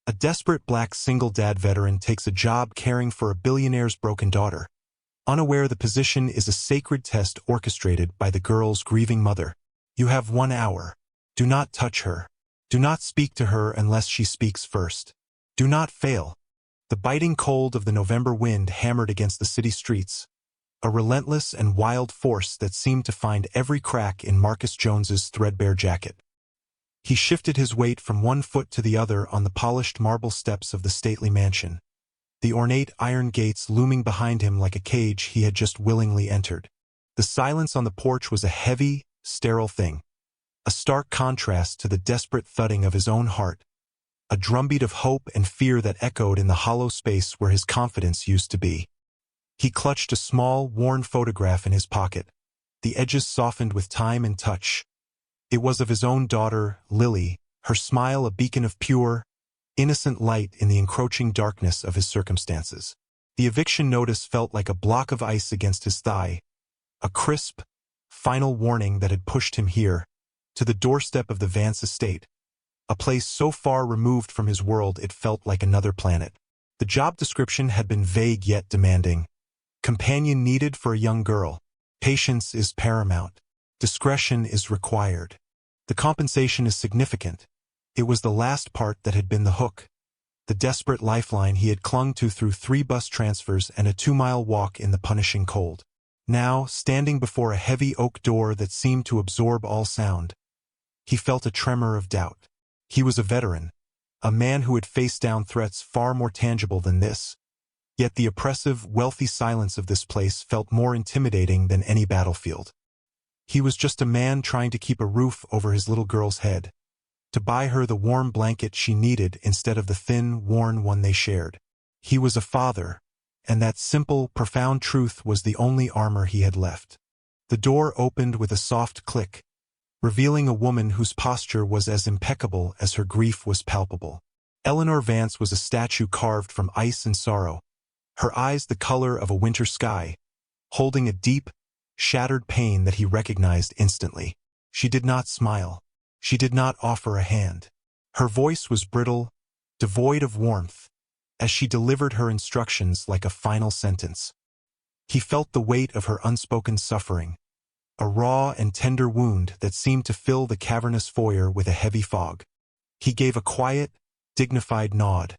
A desperate black single-dad veteran takes a job caring for a billionaire's broken daughter, unaware the position is a sacred test orchestrated by the girl's grieving mother. You have 1 hour. Do not touch her. Do not speak to her unless she speaks first. Do not fail. The biting cold of the November wind hammered against the city streets, a relentless and wild force that seemed to find every crack in Marcus Jones's threadbare jacket. He shifted his weight from one foot to the other on the polished marble steps of the stately mansion, the ornate iron gates looming behind him like a cage he had just willingly entered. The silence on the porch was a heavy, sterile thing, a stark contrast to the desperate thudding of his own heart, a drumbeat of hope and fear that echoed in the hollow space where his confidence used to be. He clutched a small, worn photograph in his pocket, the edges softened with time and touch. It was of his own daughter, Lily, her smile a beacon of pure, innocent light in the encroaching darkness of his circumstances. The eviction notice felt like a block of ice against his thigh, a crisp, final warning that had pushed him here, to the doorstep of the Vance estate, a place so far removed from his world it felt like another planet. The job description had been vague yet demanding. Companion needed for a young girl. Patience is paramount. Discretion is required. The compensation is significant. It was the last part that had been the hook, the desperate lifeline he had clung to through 3 bus transfers and a 2-mile walk in the punishing cold. Now, standing before a heavy oak door that seemed to absorb all sound, he felt a tremor of doubt. He was a veteran, a man who had faced down threats far more tangible than this. Yet the oppressive, wealthy silence of this place felt more intimidating than any battlefield. He was just a man trying to keep a roof over his little girl's head, to buy her the warm blanket she needed instead of the thin, worn one they shared. He was a father, and that simple, profound truth was the only armor he had left. The door opened with a soft click, revealing a woman whose posture was as impeccable as her grief was palpable. Eleanor Vance was a statue carved from ice and sorrow, her eyes the color of a winter sky, holding a deep, shattered pain that he recognized instantly. She did not smile. She did not offer a hand. Her voice was brittle, devoid of warmth, as she delivered her instructions like a final sentence. He felt the weight of her unspoken suffering, a raw and tender wound that seemed to fill the cavernous foyer with a heavy fog. He gave a quiet, dignified nod,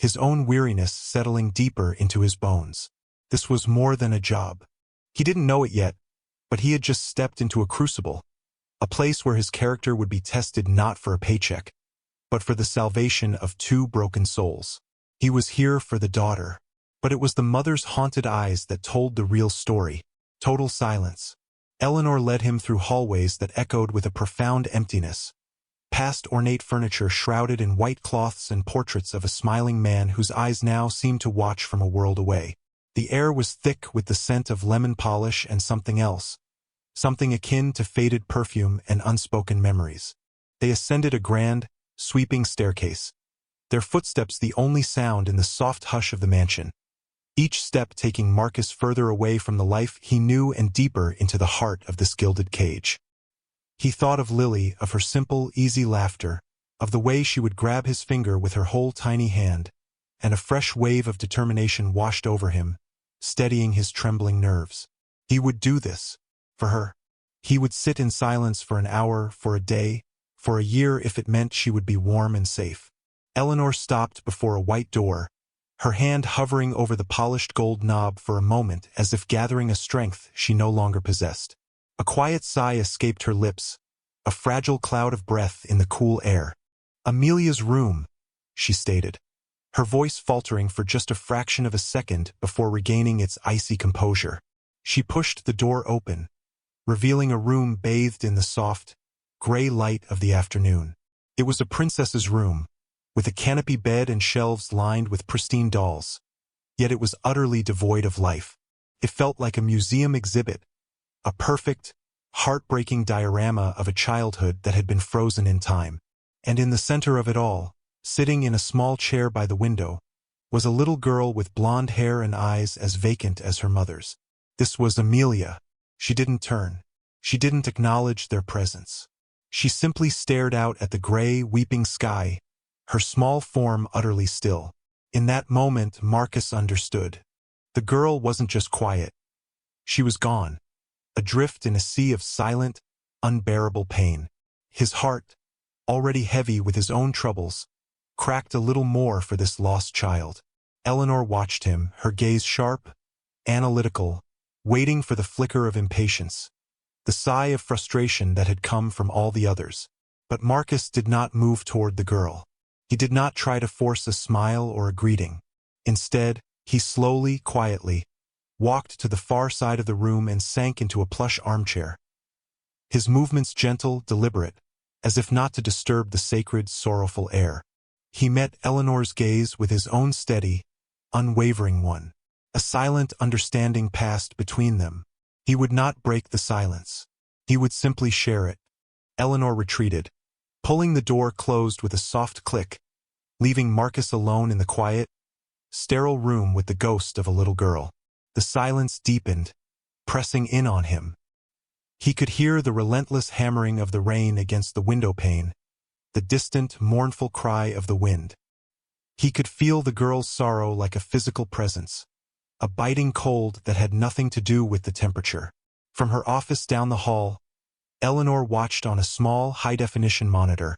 his own weariness settling deeper into his bones. This was more than a job. He didn't know it yet, but he had just stepped into a crucible, a place where his character would be tested not for a paycheck, but for the salvation of 2 broken souls. He was here for the daughter, but it was the mother's haunted eyes that told the real story. Total silence. Eleanor led him through hallways that echoed with a profound emptiness, past ornate furniture shrouded in white cloths and portraits of a smiling man whose eyes now seemed to watch from a world away. The air was thick with the scent of lemon polish and something else, something akin to faded perfume and unspoken memories. They ascended a grand, sweeping staircase, their footsteps the only sound in the soft hush of the mansion, each step taking Marcus further away from the life he knew and deeper into the heart of this gilded cage. He thought of Lily, of her simple, easy laughter, of the way she would grab his finger with her whole tiny hand, and a fresh wave of determination washed over him, steadying his trembling nerves. He would do this, for her. He would sit in silence for an hour, for a day, for a year if it meant she would be warm and safe. Eleanor stopped before a white door, her hand hovering over the polished gold knob for a moment as if gathering a strength she no longer possessed. A quiet sigh escaped her lips, a fragile cloud of breath in the cool air. "Amelia's room," she stated, her voice faltering for just a fraction of a second before regaining its icy composure. She pushed the door open, revealing a room bathed in the soft, gray light of the afternoon. It was a princess's room, with a canopy bed and shelves lined with pristine dolls. Yet it was utterly devoid of life. It felt like a museum exhibit, a perfect, heartbreaking diorama of a childhood that had been frozen in time. And in the center of it all, sitting in a small chair by the window, was a little girl with blonde hair and eyes as vacant as her mother's. This was Amelia. She didn't turn. She didn't acknowledge their presence. She simply stared out at the gray, weeping sky, her small form utterly still. In that moment, Marcus understood. The girl wasn't just quiet. She was gone, adrift in a sea of silent, unbearable pain. His heart, already heavy with his own troubles, cracked a little more for this lost child. Eleanor watched him, her gaze sharp, analytical, waiting for the flicker of impatience, the sigh of frustration that had come from all the others. But Marcus did not move toward the girl. He did not try to force a smile or a greeting. Instead, he slowly, quietly, walked to the far side of the room and sank into a plush armchair. His movements gentle, deliberate, as if not to disturb the sacred, sorrowful air. He met Eleanor's gaze with his own steady, unwavering one. A silent understanding passed between them. He would not break the silence. He would simply share it. Eleanor retreated, pulling the door closed with a soft click, leaving Marcus alone in the quiet, sterile room with the ghost of a little girl. The silence deepened, pressing in on him. He could hear the relentless hammering of the rain against the window pane, the distant, mournful cry of the wind. He could feel the girl's sorrow like a physical presence, a biting cold that had nothing to do with the temperature. From her office down the hall, Eleanor watched on a small, high-definition monitor,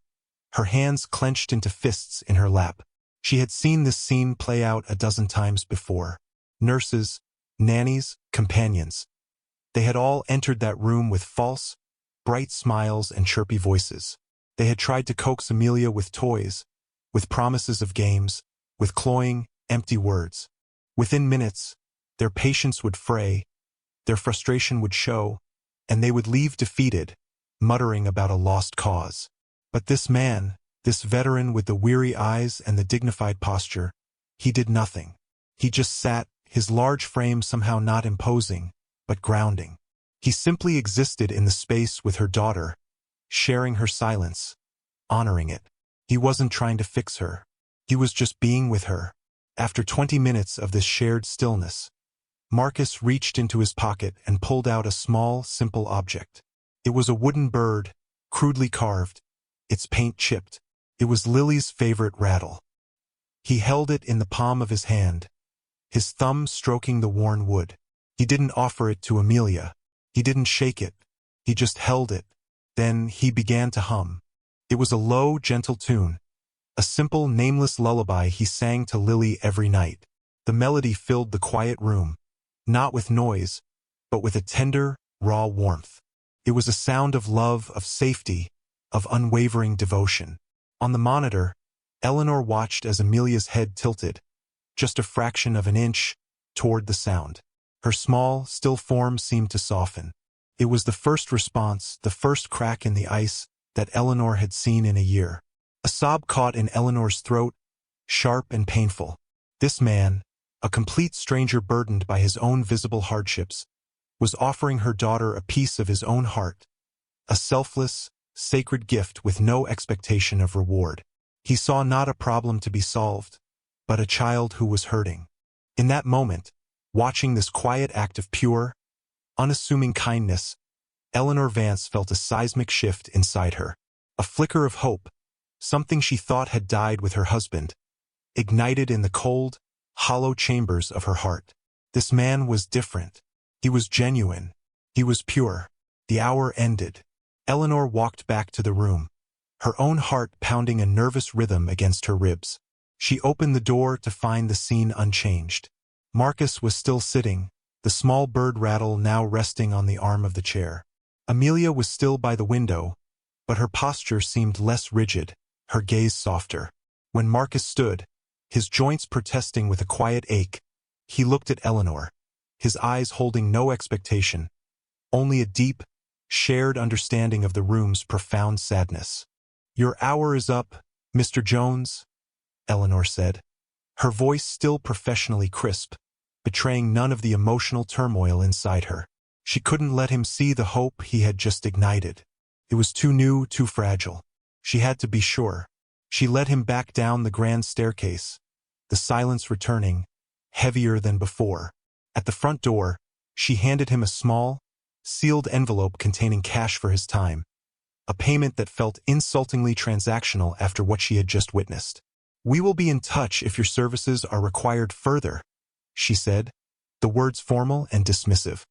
her hands clenched into fists in her lap. She had seen this scene play out a dozen times before. Nurses, nannies, companions. They had all entered that room with false, bright smiles and chirpy voices. They had tried to coax Amelia with toys, with promises of games, with cloying, empty words. Within minutes, their patience would fray, their frustration would show, and they would leave defeated, muttering about a lost cause. But this man, this veteran with the weary eyes and the dignified posture, he did nothing. He just sat, his large frame somehow not imposing, but grounding. He simply existed in the space with her daughter, sharing her silence, honoring it. He wasn't trying to fix her. He was just being with her. After 20 minutes of this shared stillness, Marcus reached into his pocket and pulled out a small, simple object. It was a wooden bird, crudely carved, its paint chipped. It was Lily's favorite rattle. He held it in the palm of his hand, his thumb stroking the worn wood. He didn't offer it to Amelia. He didn't shake it. He just held it. Then he began to hum. It was a low, gentle tune, a simple, nameless lullaby he sang to Lily every night. The melody filled the quiet room, not with noise, but with a tender, raw warmth. It was a sound of love, of safety, of unwavering devotion. On the monitor, Eleanor watched as Amelia's head tilted, just a fraction of an inch, toward the sound. Her small, still form seemed to soften. It was the first response, the first crack in the ice that Eleanor had seen in a year. A sob caught in Eleanor's throat, sharp and painful. This man, a complete stranger burdened by his own visible hardships, was offering her daughter a piece of his own heart, a selfless, sacred gift with no expectation of reward. He saw not a problem to be solved, but a child who was hurting. In that moment, watching this quiet act of pure, unassuming kindness, Eleanor Vance felt a seismic shift inside her. A flicker of hope, something she thought had died with her husband, ignited in the cold, hollow chambers of her heart. This man was different. He was genuine. He was pure. The hour ended. Eleanor walked back to the room, her own heart pounding a nervous rhythm against her ribs. She opened the door to find the scene unchanged. Marcus was still sitting, the small bird rattle now resting on the arm of the chair. Amelia was still by the window, but her posture seemed less rigid, her gaze softer. When Marcus stood, his joints protesting with a quiet ache, he looked at Eleanor, his eyes holding no expectation, only a deep, shared understanding of the room's profound sadness. "Your hour is up, Mr. Jones," Eleanor said, her voice still professionally crisp, betraying none of the emotional turmoil inside her. She couldn't let him see the hope he had just ignited. It was too new, too fragile. She had to be sure. She led him back down the grand staircase, the silence returning, heavier than before. At the front door, she handed him a small, sealed envelope containing cash for his time, a payment that felt insultingly transactional after what she had just witnessed. "We will be in touch if your services are required further," she said, the words formal and dismissive.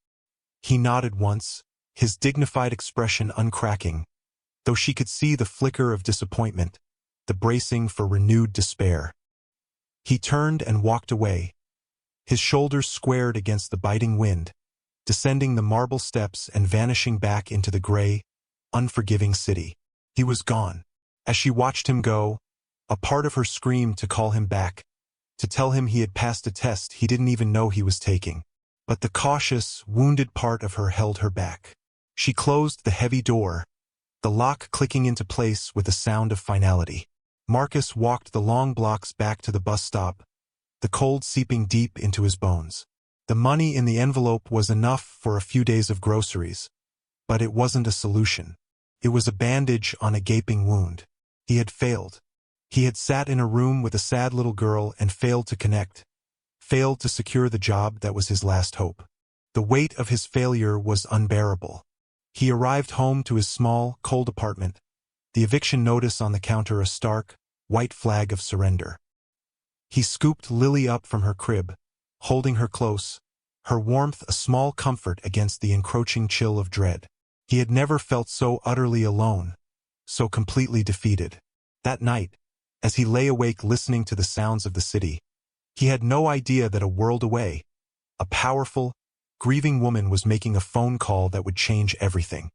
He nodded once, his dignified expression uncracking, though she could see the flicker of disappointment, the bracing for renewed despair. He turned and walked away, his shoulders squared against the biting wind, descending the marble steps and vanishing back into the gray, unforgiving city. He was gone. As she watched him go, a part of her screamed to call him back, to tell him he had passed a test he didn't even know he was taking. But the cautious, wounded part of her held her back. She closed the heavy door, the lock clicking into place with a sound of finality. Marcus walked the long blocks back to the bus stop, the cold seeping deep into his bones. The money in the envelope was enough for a few days of groceries, but it wasn't a solution. It was a bandage on a gaping wound. He had failed. He had sat in a room with a sad little girl and failed to connect, failed to secure the job that was his last hope. The weight of his failure was unbearable. He arrived home to his small, cold apartment, the eviction notice on the counter a stark, white flag of surrender. He scooped Lily up from her crib, holding her close, her warmth a small comfort against the encroaching chill of dread. He had never felt so utterly alone, so completely defeated. That night, as he lay awake listening to the sounds of the city, he had no idea that a world away, a powerful, grieving woman was making a phone call that would change everything.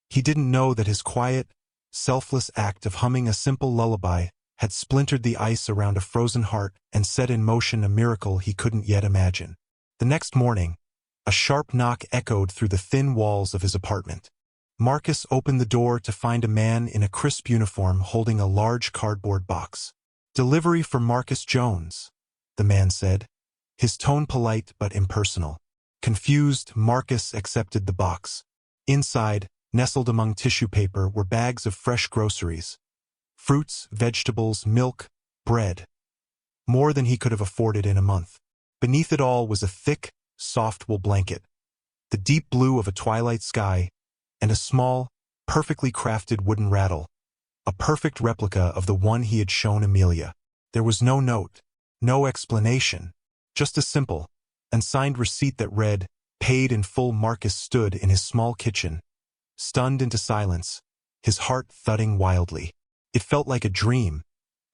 He didn't know that his quiet, selfless act of humming a simple lullaby had splintered the ice around a frozen heart and set in motion a miracle he couldn't yet imagine. The next morning, a sharp knock echoed through the thin walls of his apartment. Marcus opened the door to find a man in a crisp uniform holding a large cardboard box. "Delivery for Marcus Jones," the man said, his tone polite but impersonal. Confused, Marcus accepted the box. Inside, nestled among tissue paper, were bags of fresh groceries. Fruits, vegetables, milk, bread. More than he could have afforded in a month. Beneath it all was a thick, soft wool blanket, the deep blue of a twilight sky, and a small, perfectly crafted wooden rattle, a perfect replica of the one he had shown Amelia. There was no note, no explanation, just a simple, unsigned receipt that read, "Paid in full." Marcus stood in his small kitchen, stunned into silence, his heart thudding wildly. It felt like a dream,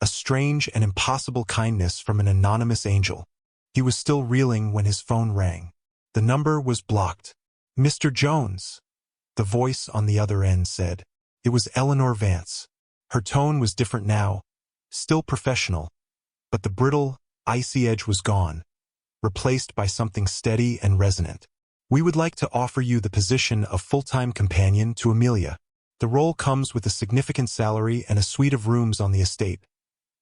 a strange and impossible kindness from an anonymous angel. He was still reeling when his phone rang. The number was blocked. "Mr. Jones," the voice on the other end said. It was Eleanor Vance. Her tone was different now, still professional, but the brittle, icy edge was gone, replaced by something steady and resonant. "We would like to offer you the position of full-time companion to Amelia. The role comes with a significant salary and a suite of rooms on the estate.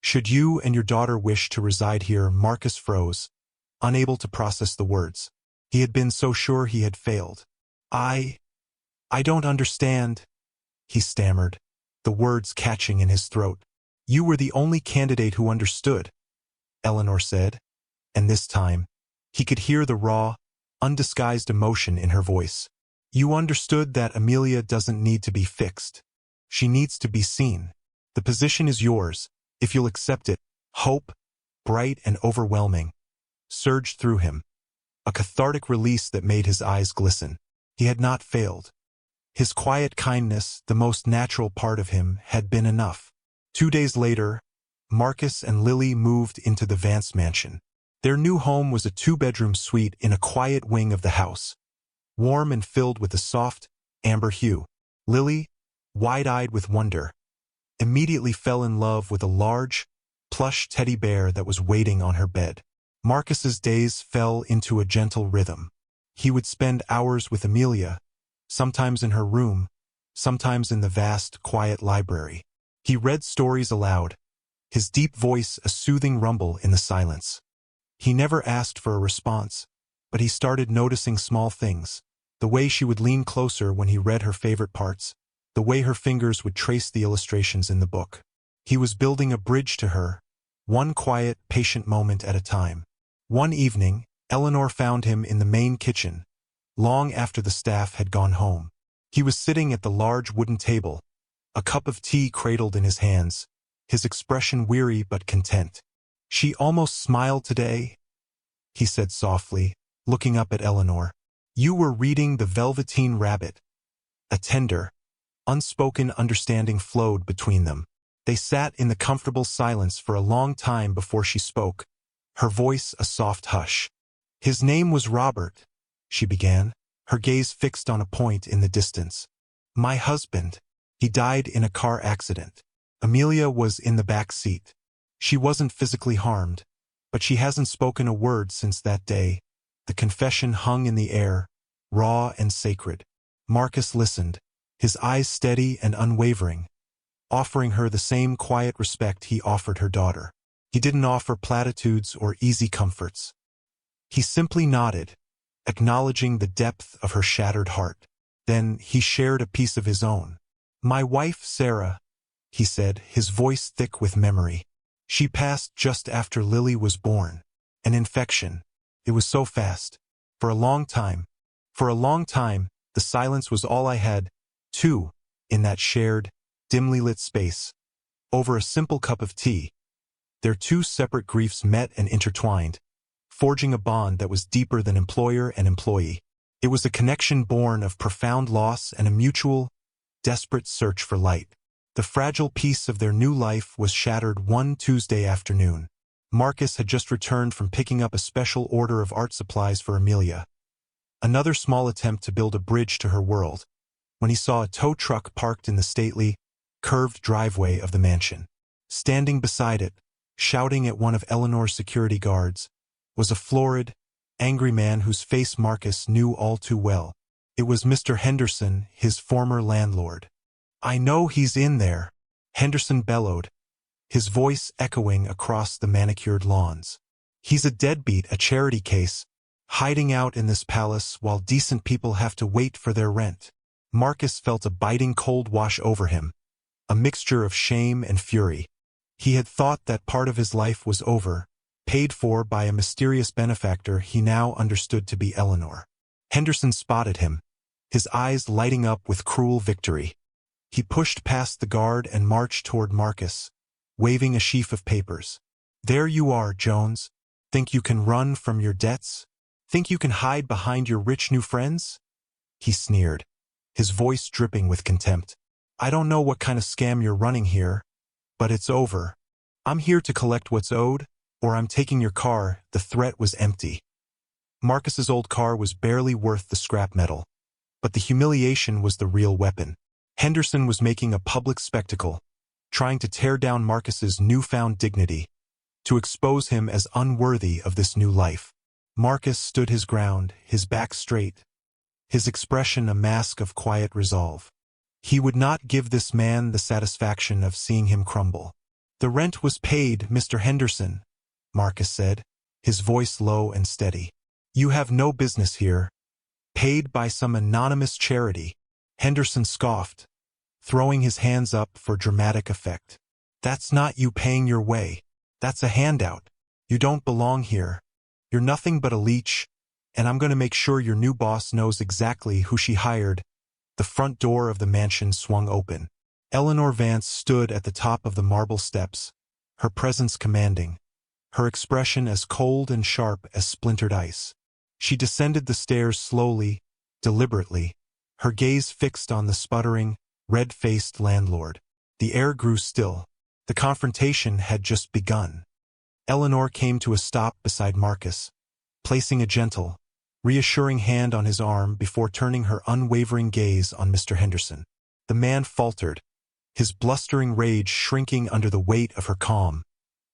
Should you and your daughter wish to reside here." Marcus froze, unable to process the words. He had been so sure he had failed. I don't understand," he stammered, the words catching in his throat. "You were the only candidate who understood," Eleanor said, and this time, he could hear the raw, undisguised emotion in her voice. "You understood that Amelia doesn't need to be fixed. She needs to be seen. The position is yours, if you'll accept it." Hope, bright and overwhelming, surged through him, a cathartic release that made his eyes glisten. He had not failed. His quiet kindness, the most natural part of him, had been enough. 2 days later, Marcus and Lily moved into the Vance mansion. Their new home was a 2-bedroom suite in a quiet wing of the house, warm and filled with a soft, amber hue. Lily, wide-eyed with wonder, immediately fell in love with a large, plush teddy bear that was waiting on her bed. Marcus's days fell into a gentle rhythm. He would spend hours with Amelia, sometimes in her room, sometimes in the vast, quiet library. He read stories aloud, his deep voice a soothing rumble in the silence. He never asked for a response, but he started noticing small things, the way she would lean closer when he read her favorite parts, the way her fingers would trace the illustrations in the book. He was building a bridge to her, one quiet, patient moment at a time. One evening, Eleanor found him in the main kitchen, long after the staff had gone home. He was sitting at the large wooden table, a cup of tea cradled in his hands, his expression weary but content. "She almost smiled today," he said softly, looking up at Eleanor. "You were reading The Velveteen Rabbit." A tender, unspoken understanding flowed between them. They sat in the comfortable silence for a long time before she spoke, her voice a soft hush. "His name was Robert," she began, her gaze fixed on a point in the distance. "My husband. He died in a car accident. Amelia was in the back seat. She wasn't physically harmed, but she hasn't spoken a word since that day." The confession hung in the air, raw and sacred. Marcus listened, his eyes steady and unwavering, offering her the same quiet respect he offered her daughter. He didn't offer platitudes or easy comforts. He simply nodded, acknowledging the depth of her shattered heart. Then he shared a piece of his own. "My wife, Sarah," he said, his voice thick with memory. "She passed just after Lily was born. An infection. It was so fast. For a long time, the silence was all I had, too, in that shared, dimly lit space. Over a simple cup of tea, their two separate griefs met and intertwined, forging a bond that was deeper than employer and employee. It was a connection born of profound loss and a mutual, desperate search for light. The fragile piece of their new life was shattered one Tuesday afternoon. Marcus had just returned from picking up a special order of art supplies for Amelia, another small attempt to build a bridge to her world, when he saw a tow truck parked in the stately, curved driveway of the mansion. Standing beside it, shouting at one of Eleanor's security guards, was a florid, angry man whose face Marcus knew all too well. It was Mr. Henderson, his former landlord. "I know he's in there," Henderson bellowed, his voice echoing across the manicured lawns. "He's a deadbeat, a charity case, hiding out in this palace while decent people have to wait for their rent." Marcus felt a biting cold wash over him, a mixture of shame and fury. He had thought that part of his life was over, paid for by a mysterious benefactor he now understood to be Eleanor. Henderson spotted him, his eyes lighting up with cruel victory. He pushed past the guard and marched toward Marcus, waving a sheaf of papers. "There you are, Jones. Think you can run from your debts? Think you can hide behind your rich new friends?" He sneered, his voice dripping with contempt. "I don't know what kind of scam you're running here, but it's over. I'm here to collect what's owed, or I'm taking your car." The threat was empty. Marcus's old car was barely worth the scrap metal, but the humiliation was the real weapon. Henderson was making a public spectacle, trying to tear down Marcus's newfound dignity, to expose him as unworthy of this new life. Marcus stood his ground, his back straight, his expression a mask of quiet resolve. He would not give this man the satisfaction of seeing him crumble. "The rent was paid, Mr. Henderson," Marcus said, his voice low and steady. "You have no business here. Paid by some anonymous charity." Henderson scoffed, throwing his hands up for dramatic effect. "That's not you paying your way. That's a handout. You don't belong here. You're nothing but a leech, and I'm going to make sure your new boss knows exactly who she hired." The front door of the mansion swung open. Eleanor Vance stood at the top of the marble steps, her presence commanding, her expression as cold and sharp as splintered ice. She descended the stairs slowly, deliberately, her gaze fixed on the sputtering, red-faced landlord. The air grew still. The confrontation had just begun. Eleanor came to a stop beside Marcus, placing a gentle, reassuring hand on his arm before turning her unwavering gaze on Mr. Henderson. The man faltered, his blustering rage shrinking under the weight of her calm,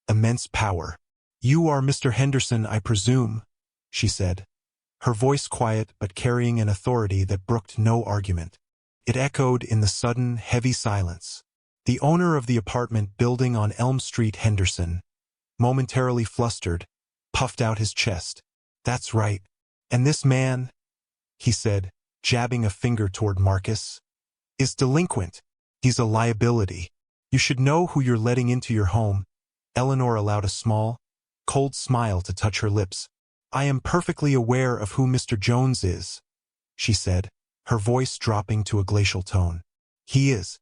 immense power. "You are Mr. Henderson, I presume," she said, her voice quiet but carrying an authority that brooked no argument. It echoed in the sudden, heavy silence. The owner of the apartment building on Elm Street, Henderson, momentarily flustered, puffed out his chest. "That's right. And this man," he said, jabbing a finger toward Marcus, "is delinquent. He's a liability. You should know who you're letting into your home." Eleanor allowed a small, cold smile to touch her lips. "I am perfectly aware of who Mr. Jones is," she said, her voice dropping to a glacial tone. "He is